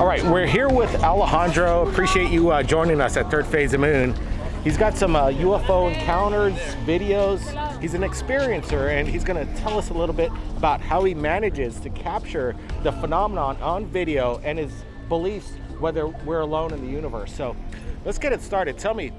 right, we're here with Alejandro. Appreciate you joining us at Third Phase of Moon. He's got some UFO encounters, videos. He's an experiencer, and he's going to tell us a little bit about how he manages to capture the phenomenon on video and his beliefs whether we're alone in the universe. So let's get it started. Tell me,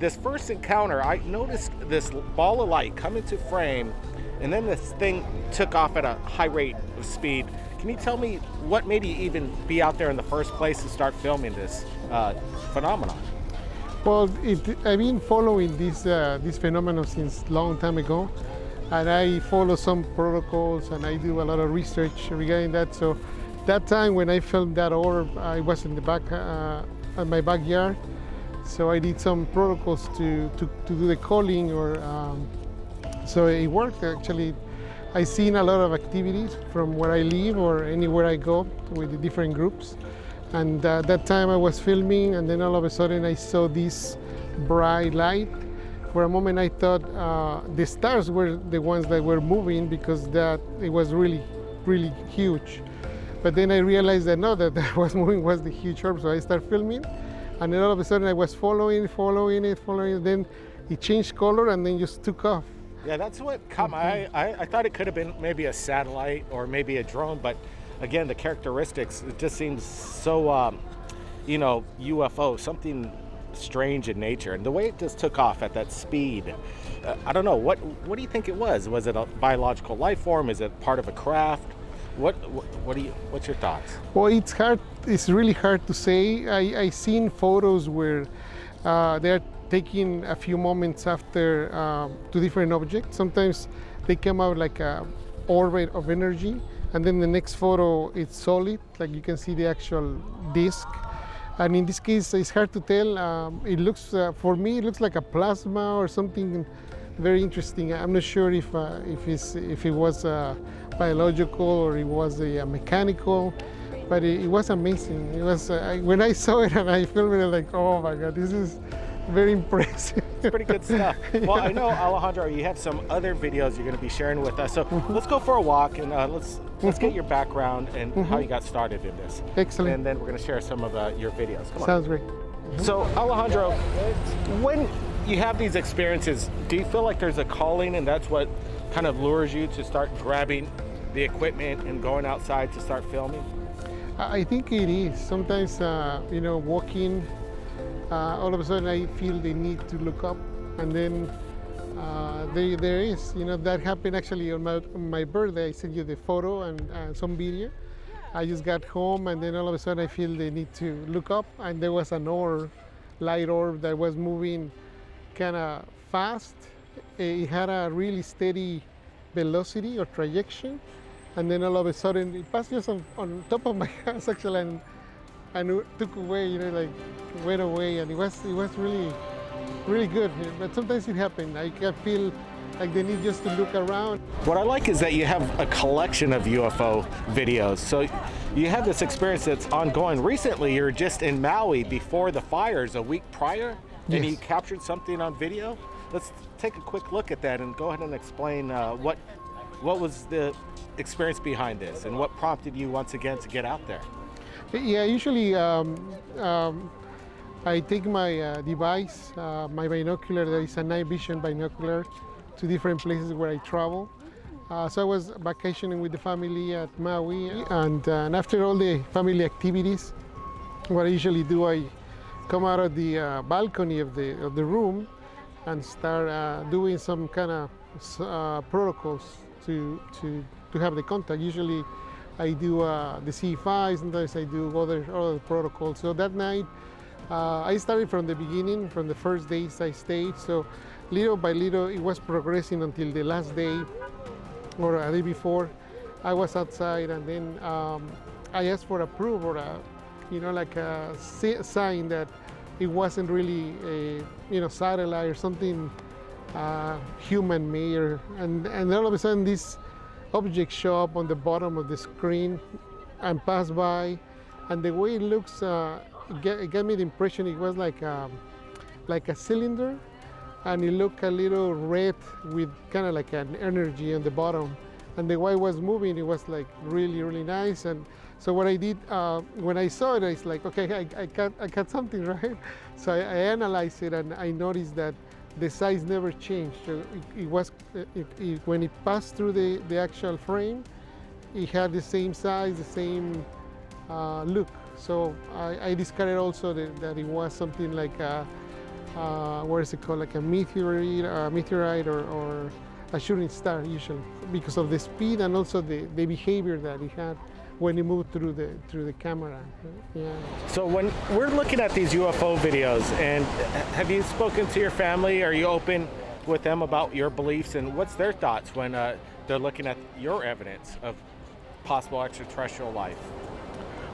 this first encounter, I noticed this ball of light come into frame, and then this thing took off at a high rate of speed. Can you tell me what made you even be out there in the first place to start filming this phenomenon? Well, I've been following this phenomenon since a long time ago, and I follow some protocols and I do a lot of research regarding that. So that time when I filmed that orb, I was in the back, in my backyard. So I did some protocols to do the calling, so it worked actually. I've seen a lot of activities from where I live or anywhere I go with the different groups. And that time I was filming, and then all of a sudden I saw this bright light. For a moment I thought the stars were the ones that were moving because it was really, really huge. But then I realized that no, that was moving was the huge orb. So I started filming, and then all of a sudden I was following it. Then it changed color and then just took off. Yeah, that's what caught my eye. I thought it could have been maybe a satellite or maybe a drone, but again, the characteristics, it just seems so, UFO, something strange in nature. And the way it just took off at that speed, I don't know, what do you think it was? Was it a biological life form? Is it part of a craft? What's your thoughts? Well, it's really hard to say. I seen photos where they're taking a few moments after two different objects. Sometimes they come out like a orbit of energy, and then the next photo it's solid, like you can see the actual disc. And in this case, it's hard to tell. It looks, for me, it looks like a plasma or something very interesting. I'm not sure if it was biological or it was a mechanical, but it was amazing. It was when I saw it and I filmed it, like, oh my God, this is very impressive. It's pretty good stuff. Well, I know, Alejandro, you have some other videos you're going to be sharing with us. So let's go for a walk and let's get your background and how you got started in this. Excellent. And then we're going to share some of your videos. Come on. Sounds great. So, Alejandro, when you have these experiences, do you feel like there's a calling and that's what kind of lures you to start grabbing the equipment and going outside to start filming? I think it is. Sometimes, walking, all of a sudden I feel the need to look up, and then there is, that happened actually on my birthday. I sent you the photo and some video. I just got home, and then all of a sudden I feel the need to look up, and there was an light orb that was moving kind of fast. It had a really steady velocity or trajectory, and then all of a sudden it passed just on top of my house actually, and it took away, went away, and it was really, really good. But sometimes it happened. I can feel like the need just to look around. What I like is that you have a collection of UFO videos. So you have this experience that's ongoing. Recently, you were just in Maui before the fires a week prior, and you captured something on video. Let's take a quick look at that and go ahead and explain what was the experience behind this and what prompted you once again to get out there. Yeah, usually I take my device, my binocular, there is a night vision binocular, to different places where I travel. So I was vacationing with the family at Maui, and after all the family activities, what I usually do, I come out of the balcony of the room and start doing some kind of protocols to have the contact. Usually I do the C5, sometimes I do other protocols. So that night, I started from the beginning, from the first days I stayed. So little by little, it was progressing until the last day or a day before. I was outside, and then I asked for approval, or like a sign that it wasn't really a satellite or something human-made. And all of a sudden, this objects show up on the bottom of the screen and pass by, and the way it looks, it gave me the impression it was like a cylinder, and it looked a little red with kind of like an energy on the bottom. And the way it was moving, it was like really, really nice. And So what I did when I saw it, I was like, okay, I got something, right? So I analyzed it, and I noticed that the size never changed. So when it passed through the actual frame, it had the same size, the same look. So I discovered also that it was something like what is it called, like a meteorite or a shooting star, usually, because of the speed and also the behavior that it had when it moved through the camera. Yeah. So when we're looking at these UFO videos, and have you spoken to your family? Are you open with them about your beliefs, and what's their thoughts when they're looking at your evidence of possible extraterrestrial life?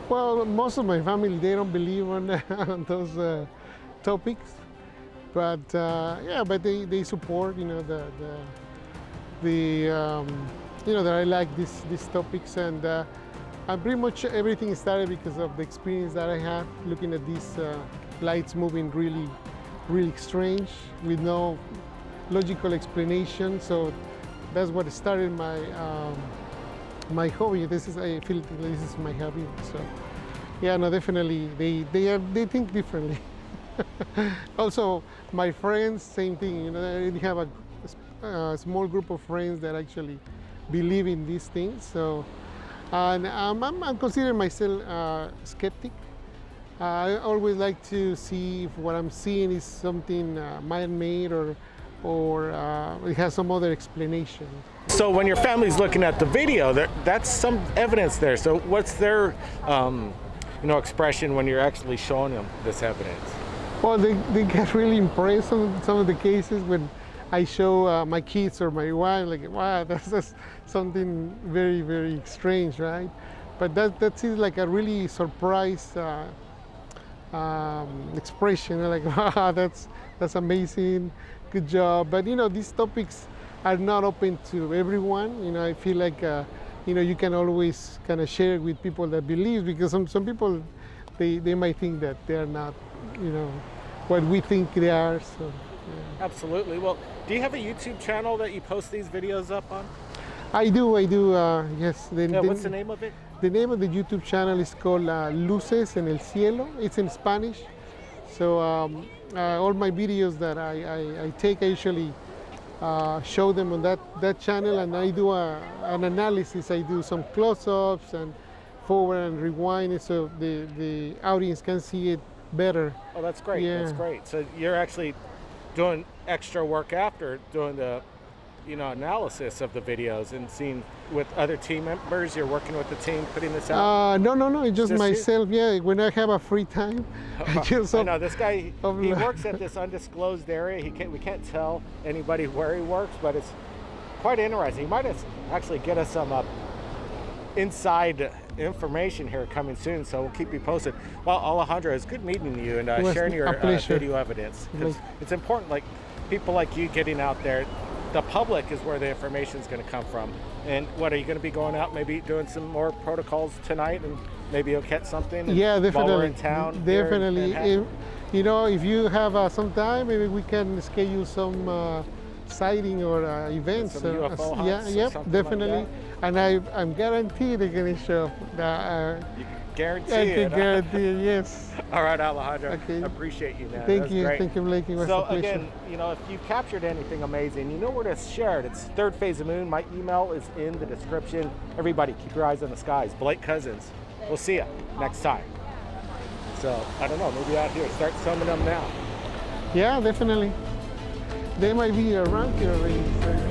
Well, most of my family, they don't believe on those topics, but yeah, but they support, you know, you know, that I like these topics, and pretty much everything started because of the experience that I had looking at these lights moving really strange with no logical explanation. So that's what started my hobby. I feel this is my hobby. So yeah, no, definitely they think differently. Also, my friends, same thing. You know, I really have a small group of friends that actually believe in these things. So, and I'm considering myself a skeptic. I always like to see if what I'm seeing is something man-made or it has some other explanation. So when your family's looking at the video, that's some evidence there. So what's their expression when you're actually showing them this evidence? Well, they get really impressed on some of the cases when I show my kids or my wife, like, wow, that's something very, very strange, right? But that is like a really surprise expression, like, wow, that's amazing, good job. But you know, these topics are not open to everyone. You know, I feel like you know, you can always kind of share with people that believe, because some people they might think that they are not, you know, what we think they are. So yeah. Absolutely. Well, do you have a YouTube channel that you post these videos up on? I do. Yes. What's the name of it? The name of the YouTube channel is called Luces en el Cielo. It's in Spanish. So all my videos that I take, I usually show them on that channel, and I do an analysis. I do some close-ups and forward and rewind it so the audience can see it better. Oh, that's great. Yeah. That's great. So you're actually doing extra work after doing the analysis of the videos and seeing with other team members. You're working with the team putting this out? No, it's just myself. You? Yeah, when I have a free time. I know this guy, he works at this undisclosed area. We can't tell anybody where he works, but it's quite interesting. He might actually get us some inside information here coming soon, so we'll keep you posted. Well, Alejandro, it's good meeting you and sharing your video evidence. It's important, like people like you getting out there. The public is where the information is going to come from. And what, are you going to be going out, maybe doing some more protocols tonight, and maybe you'll catch something? Yeah, definitely. While we're in town. Definitely. If you have some time, maybe we can schedule some sighting or events. Some UFO hunts, yeah, definitely. Like and I'm guaranteed they're going to show up. You can guarantee I it. can guarantee it, yes. All right, Alejandro. Okay. I appreciate you, man. Thank you. Great. Thank you, Blakey. It was so a pleasure. again, if you've captured anything amazing, you know where to share it. It's Third Phase of Moon. My email is in the description. Everybody, keep your eyes on the skies. Blake Cousins. We'll see you next time. So I don't know, maybe out here, start summoning them now. Yeah, definitely. They might be around here already. So.